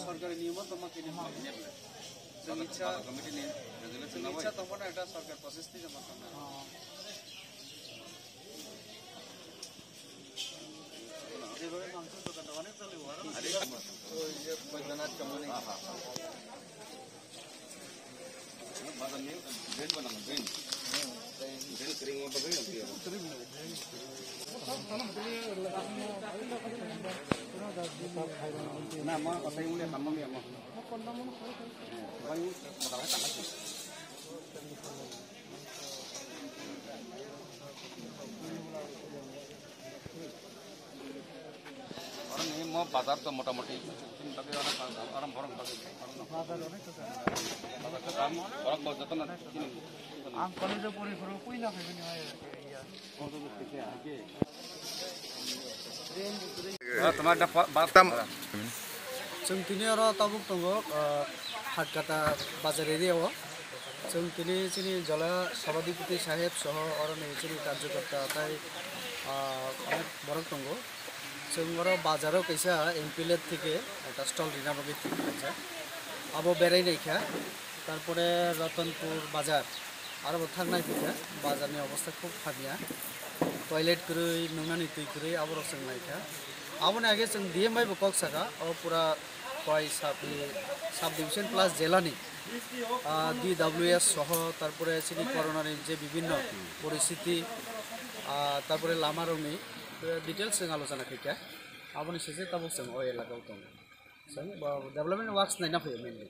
সরকারি নিয়ম তোমার কিনে ইচ্ছা ইচ্ছা তোমার একটা সরকার প্রসেস থেকে জমা করনা যেভাবে মাংস দোকানটা অনেক চলে আরে ওই যে বৈদ্যনাথ কোম্পানি বাদাম নিয়ে ব্রেড বানানো ব্রেড ব্রেড করিং মতো ব্রেড আছে না মা কথাই বলে সামনে আমা বাই কথা কথা বাজার তো মোটামুটি जों दिनै आरो ताबुक दङ हाटकाटा बाजार एरियायाव जों दिनै जोंनि जला सभापति साहेब सह आरो नै जोंनि कार्यकर्ता ताय अनेक बरक दङ जों आरो बाजाराव कैसा एमपिलेट থেকে একটা স্টল রিনাবগে ঠিক আছে আবো বেরাইনাইখা তারপরে রতনপুর বাজার আরো থাকনাই ফিকা বাজারनि অবস্থা খুব খারাপ टॉयलेट करै नंनानि तै करै आबो जों नायखा आबोनि आगे जों डिएमआई बकक साका ओ पूरा কয় sub division plus Jilani DWS সহ তারপরে সিটি করোনার যে বিভিন্ন পরিস্থিতি তারপরে লামারনি ডিটেইলস जों आलोचना खायखा आबोनि सेसे ताबुक जों ओ एलाकाव दं जों डेभलपमेन्ट वार्क्स नायना फैयो मेनलि